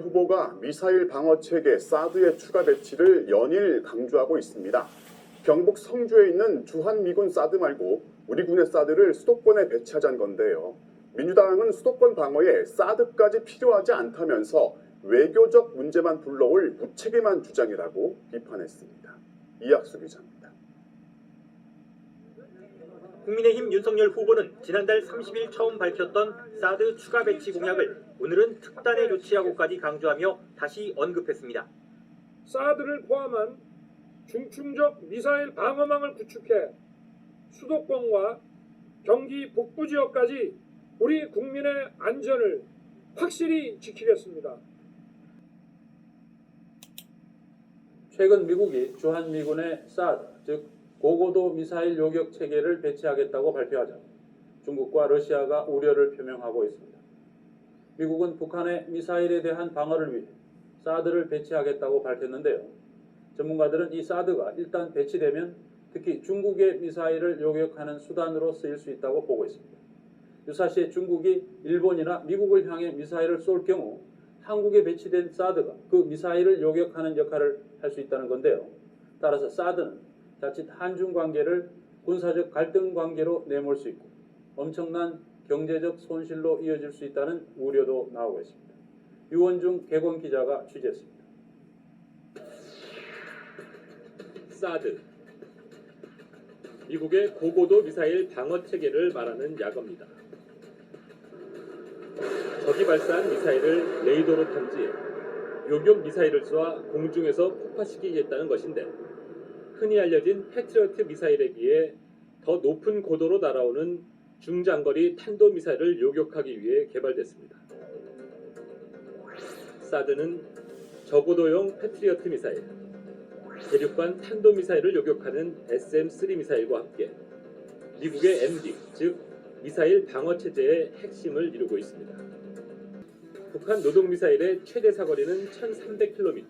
후보가 미사일 방어 체계 사드의 추가 배치를 연일 강조하고 있습니다. 경북 성주에 있는 주한미군 사드 말고 우리 군의 사드를 수도권에 배치하자는 건데요. 민주당은 수도권 방어에 사드까지 필요하지 않다면서 외교적 문제만 불러올 무책임한 주장이라고 비판했습니다. 이학수 기자입니다. 국민의힘 윤석열 후보는 지난달 30일 처음 밝혔던 사드 추가 배치 공약을 오늘은 특단의 조치하고까지 강조하며 다시 언급했습니다. 사드를 포함한 중충적 미사일 방어망을 구축해 수도권과 경기 북부 지역까지 우리 국민의 안전을 확실히 지키겠습니다. 최근 미국이 주한미군의 사드, 즉 고고도 미사일 요격 체계를 배치하겠다고 발표하자 중국과 러시아가 우려를 표명하고 있습니다. 미국은 북한의 미사일에 대한 방어를 위해 사드를 배치하겠다고 밝혔는데요. 전문가들은 이 사드가 일단 배치되면 특히 중국의 미사일을 요격하는 수단으로 쓰일 수 있다고 보고 있습니다. 유사시에 중국이 일본이나 미국을 향해 미사일을 쏠 경우 한국에 배치된 사드가 그 미사일을 요격하는 역할을 할 수 있다는 건데요. 따라서 사드는 자칫 한중 관계를 군사적 갈등 관계로 내몰 수 있고 엄청난 경제적 손실로 이어질 수 있다는 우려도 나오고 있습니다. 유원중 개건 기자가 취재했습니다. 사드, 미국의 고고도 미사일 방어 체계를 말하는 약어입니다. 적이 발사한 미사일을 레이더로 탐지해 요격 미사일을 쏘아 공중에서 폭파시키겠다는 것인데 흔히 알려진 패트리어트 미사일에 비해 더 높은 고도로 날아오는 중장거리 탄도미사일을 요격하기 위해 개발됐습니다. 사드는 저고도용 패트리어트 미사일, 대륙간 탄도미사일을 요격하는 SM-3 미사일과 함께 미국의 MD, 즉 미사일 방어체제의 핵심을 이루고 있습니다. 북한 노동미사일의 최대 사거리는 1300km.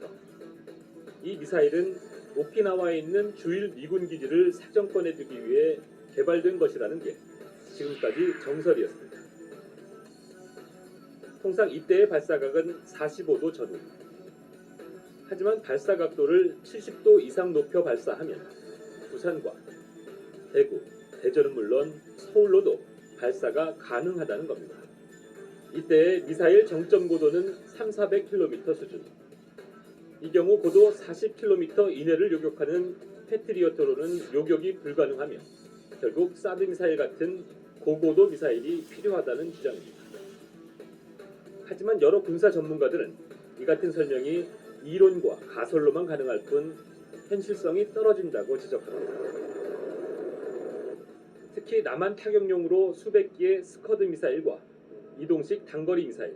이 미사일은 오키나와에 있는 주일 미군 기지를 사정권에 두기 위해 개발된 것이라는 게 지금까지 정설이었습니다. 통상 이때의 발사각은 45도 전후. 하지만 발사 각도를 70도 이상 높여 발사하면 부산과 대구, 대전은 물론 서울로도 발사가 가능하다는 겁니다. 이때의 미사일 정점 고도는 300~400km 수준. 이 경우 고도 40km 이내를 요격하는 패트리어트로는 요격이 불가능하며 결국 사드 미사일 같은 고고도 미사일이 필요하다는 주장입니다. 하지만 여러 군사 전문가들은 이 같은 설명이 이론과 가설로만 가능할 뿐 현실성이 떨어진다고 지적합니다. 특히 남한 타격용으로 수백 기의 스커드 미사일과 이동식 단거리 미사일,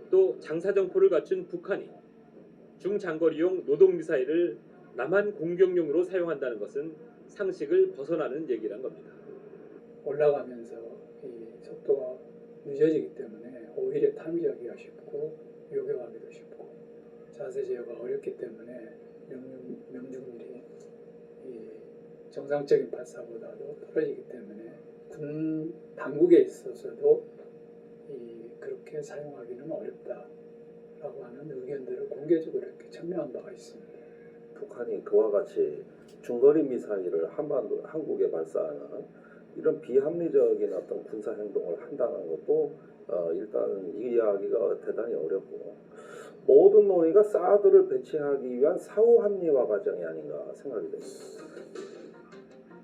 또 장사정포를 갖춘 북한이 중장거리용 노동미사일을 남한 공격용으로 사용한다는 것은 상식을 벗어나는 얘기란 겁니다. 올라가면서 이 속도가 늦어지기 때문에 오히려 탐지하기가 쉽고 요격하기도 쉽고 자세 제어가 어렵기 때문에 명중률이 이 정상적인 발사보다도 떨어지기 때문에 군 당국에 있어서도 그렇게 사용하기는 어렵다라고 하는 의견들을 공개적으로 이렇게 천명한 바가 있습니다. 북한이 그와 같이 중거리 미사일을 한국에 발사하는 이런 비합리적인 어떤 군사 행동을 한다는 것도 일단 이해하기가 대단히 어렵고 모든 논의가 사드를 배치하기 위한 사후 합리화 과정이 아닌가 생각이 됩니다.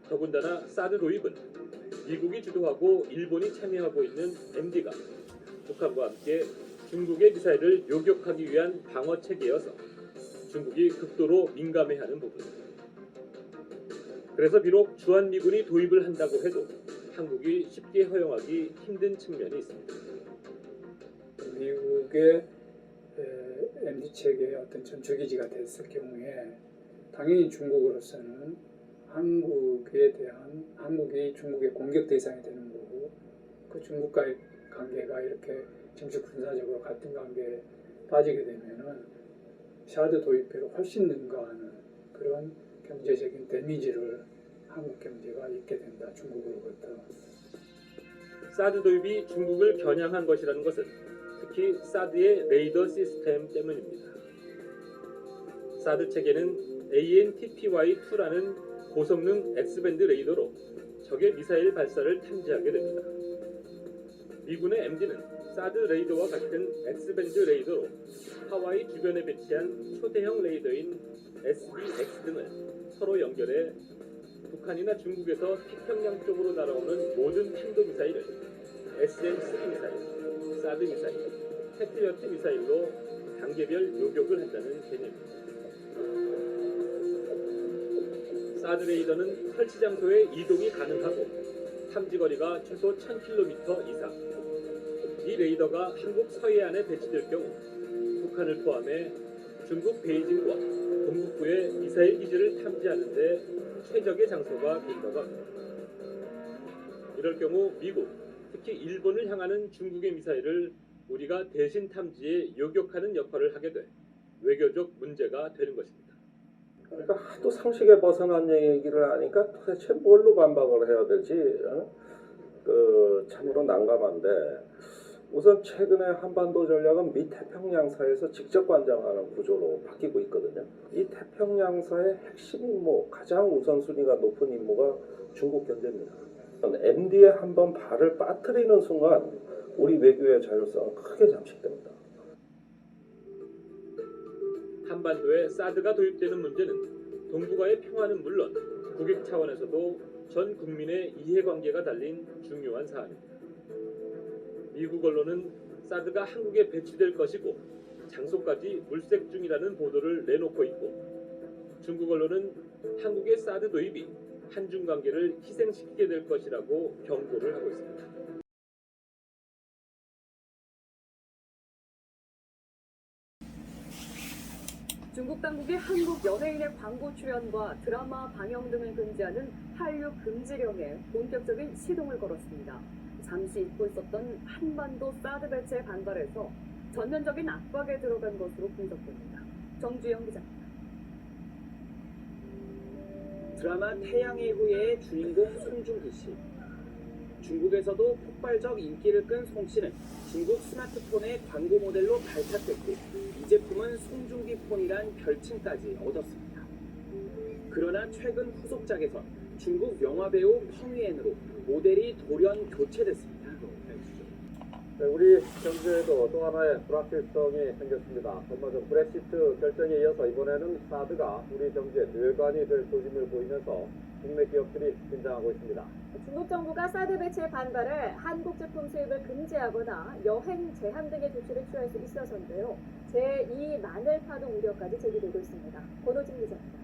더군다나 사드 도입은 미국이 주도하고 일본이 참여하고 있는 MD가 북한과 함께 중국의 미사일을 요격하기 위한 방어 체계여서 중국이 극도로 민감해하는 부분입니다. 그래서 비록 주한미군이 도입을 한다고 해도 한국이 쉽게 허용하기 힘든 측면이 있습니다. 미국의 MD 체계의 어떤 전초기지가 됐을 경우에 당연히 중국으로서는 한국이 중국의 공격 대상이 되는 거고 그 중국과의 관계가 이렇게 정치 군사적으로 갈등 관계에 빠지게 되면은 사드 도입회로 훨씬 능가하는 그런 경제적인 데미지를 한국 경제가 입게 된다. 중국으로부터. 사드 도입이 중국을 겨냥한 것이라는 것은 특히 특히 사드의 레이더 시스템 때문입니다. 사드 체계는 AN/TPY-2라는 고성능 X밴드 레이더로 적의 미사일 발사를 탐지하게 됩니다. 미군의 MD는 사드 레이더와 같은 X밴드 레이더로 하와이 주변에 배치한 초대형 레이더인 SBX 등을 서로 연결해 북한이나 중국에서 태평양 쪽으로 날아오는 모든 탄도미사일을 SM-3 미사일, 사드 미사일, 패트리어트 미사일로 단계별 요격을 한다는 개념입니다. 사드 레이더는 설치 장소에 이동이 가능하고 탐지 거리가 최소 1000km 이상. 이 레이더가 한국 서해안에 배치될 경우 북한을 포함해 중국 베이징과 동북부의 미사일 기지를 탐지하는 데 최적의 장소가 된다고 합니다. 이럴 경우 미국, 특히 일본을 향하는 중국의 미사일을 우리가 대신 탐지해 요격하는 역할을 하게 돼 외교적 문제가 되는 것입니다. 그러니까 하도 상식에 벗어난 얘기를 하니까 도대체 뭘로 반박을 해야 될지 참으로 난감한데, 우선 최근에 한반도 전략은 미 태평양사에서 직접 관장하는 구조로 바뀌고 있거든요. 이 태평양사의 핵심 임무, 가장 우선순위가 높은 임무가 중국 견제입니다. MD에 한번 발을 빠뜨리는 순간 우리 외교의 자율성은 크게 잠식됩니다. 한반도에 사드가 도입되는 문제는 동북아의 평화는 물론 국익 차원에서도 전 국민의 이해관계가 달린 중요한 사안입니다. 미국 언론은 사드가 한국에 배치될 것이고 장소까지 물색 중이라는 보도를 내놓고 있고, 중국 언론은 한국의 사드 도입이 한중 관계를 희생시키게 될 것이라고 경고를 하고 있습니다. 중국 당국이 한국 연예인의 광고 출연과 드라마 방영 등을 금지하는 한류 금지령에 본격적인 시동을 걸었습니다. 잠시 잊고 있었던 한반도 사드 배치에 반발해서 전면적인 압박에 들어간 것으로 분석됩니다. 정주영 기자입니다. 드라마 태양의 후예의 주인공 송중기 씨. 중국에서도 폭발적 인기를 끈 송 씨는 중국 스마트폰의 광고 모델로 발탁됐고, 이 제품은 송중기 폰이란 별칭까지 얻었습니다. 그러나 최근 후속작에선 중국 영화배우 펑위엔으로 모델이 돌연 교체됐습니다. 우리 경제에도 또 하나의 불확실성이 생겼습니다. 얼마 전 브렉시트 결정에 이어서 이번에는 사드가 우리 경제의 뇌관이 될 조짐을 보이면서 국내 기업들이 긴장하고 있습니다. 중국 정부가 사드 배치에 반발해 한국 제품 수입을 금지하거나 여행 제한 등의 조치를 취할 수 있어서인데요. 제2 마늘 파동 우려까지 제기되고 있습니다. 권호진 기자입니다.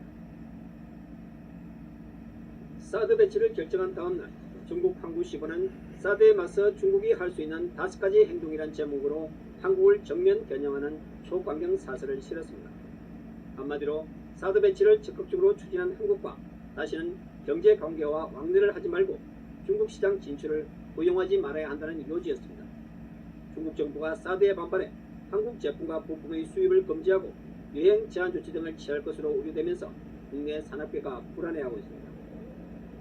사드 배치를 결정한 다음 날 중국 항구시보는 사드에 맞서 중국이 할 수 있는 5가지 행동이란 제목으로 한국을 정면 겨냥하는 초강경 사설을 실었습니다. 한마디로 사드 배치를 적극적으로 추진한 한국과 다시는 경제 관계와 왕래를 하지 말고 중국 시장 진출을 허용하지 말아야 한다는 요지였습니다. 중국 정부가 사드에 반발해 한국 제품과 부품의 수입을 금지하고 여행 제한 조치 등을 취할 것으로 우려되면서 국내 산업계가 불안해하고 있습니다.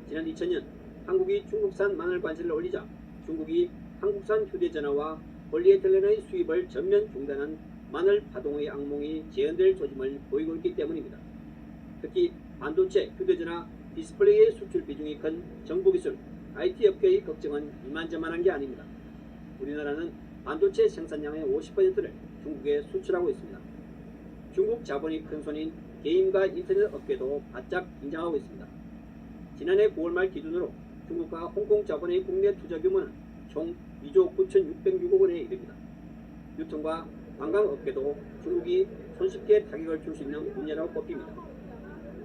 지난 2000년 한국이 중국산 마늘 관세를 올리자 중국이 한국산 휴대전화와 폴리에틸렌의 수입을 전면 중단한 마늘 파동의 악몽이 재현될 조짐을 보이고 있기 때문입니다. 특히 반도체, 휴대전화, 디스플레이의 수출 비중이 큰 정보기술, IT 업계의 걱정은 이만저만한 게 아닙니다. 우리나라는 반도체 생산량의 50%를 중국에 수출하고 있습니다. 중국 자본이 큰 손인 게임과 인터넷 업계도 바짝 긴장하고 있습니다. 지난해 9월 말 기준으로 중국과 홍콩 자본의 국내 투자 규모는 총 2조 9,606억 원에 이릅니다. 유통과 관광업계도 중국이 손쉽게 타격을 줄 수 있는 분야라고 꼽힙니다.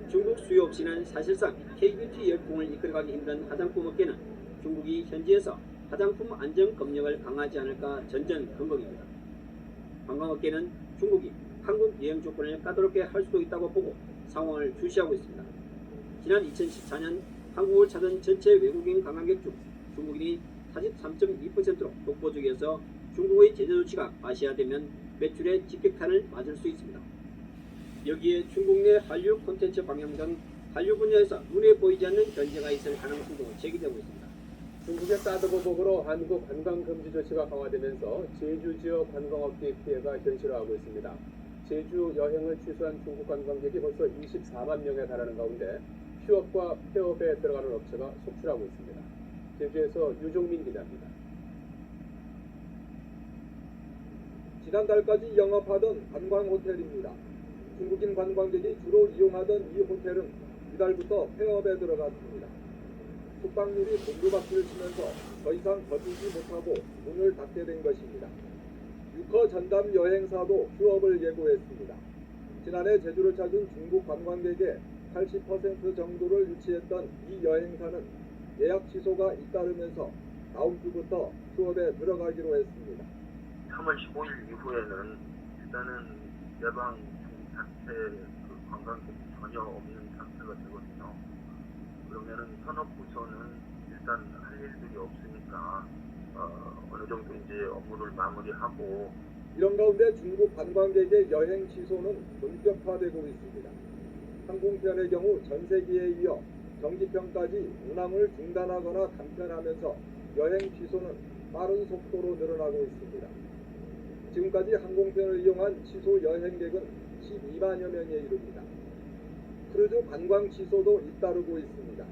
중국 수요 없이는 사실상 K-뷰티 열풍을 이끌어가기 힘든 화장품 업계는 중국이 현지에서 화장품 안전 검역을 강화하지 않을까 전전긍긍입니다. 관광업계는 중국이 한국 여행 조건을 까다롭게 할 수도 있다고 보고 상황을 주시하고 있습니다. 지난 2014년 한국을 찾은 전체 외국인 관광객 중 중국인이 43.2%로 독보적이어서 중국의 제재 조치가 과시화되면 매출에 직격탄을 맞을 수 있습니다. 여기에 중국 내 한류 콘텐츠 방영 등 한류 분야에서 눈에 보이지 않는 견제가 있을 가능성도 제기되고 있습니다. 중국의 사드 보복으로 한국 관광 금지 조치가 강화되면서 제주 지역 관광업계 피해가 현실화하고 있습니다. 제주 여행을 취소한 중국 관광객이 벌써 24만 명에 달하는 가운데 휴업과 폐업에 들어가는 업체가 속출하고 있습니다. 제주에서 유종민 기자입니다. 지난달까지 영업하던 관광호텔입니다. 중국인 관광객이 주로 이용하던 이 호텔은 이달부터 폐업에 들어갔습니다. 숙박률이 곤두박질을 치면서 더 이상 버티지 못하고 문을 닫게 된 것입니다. 유커 전담 여행사도 휴업을 예고했습니다. 지난해 제주를 찾은 중국 관광객의 80% 정도를 유치했던 이 여행사는 예약 취소가 잇따르면서 다음 주부터 휴업에 들어가기로 했습니다. 3월 15일 이후에는 일단은 예방 중국 자체 관광객이 전혀 없는 상태가 되거든요. 그러면은 현업부서는 일단 할 일들이 없으니까 어느 정도 이제 업무를 마무리하고. 이런 가운데 중국 관광객의 여행 취소는 본격화되고 있습니다. 항공편의 경우 전세기에 이어 정지편까지 운항을 중단하거나 감편하면서 여행 취소는 빠른 속도로 늘어나고 있습니다. 지금까지 항공편을 이용한 취소 여행객은 12만여 명에 이릅니다. 크루즈 관광 취소도 잇따르고 있습니다.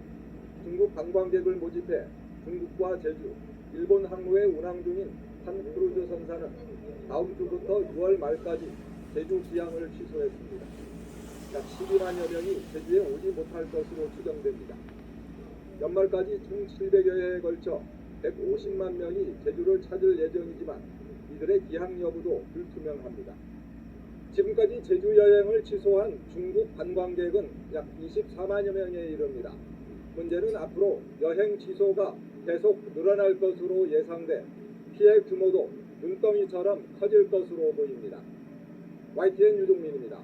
중국 관광객을 모집해 중국과 제주, 일본 항로에 운항 중인 한 크루즈 선사는 다음 주부터 6월 말까지 제주 기항을 취소했습니다. 약 12만여 명이 제주에 오지 못할 것으로 추정됩니다. 연말까지 총 700여 회에 걸쳐 150만 명이 제주를 찾을 예정이지만 이들의 기항 여부도 불투명합니다. 지금까지 제주 여행을 취소한 중국 관광객은 약 24만여 명에 이릅니다. 문제는 앞으로 여행 취소가 계속 늘어날 것으로 예상돼 피해 규모도 눈덩이처럼 커질 것으로 보입니다. YTN 유종민입니다.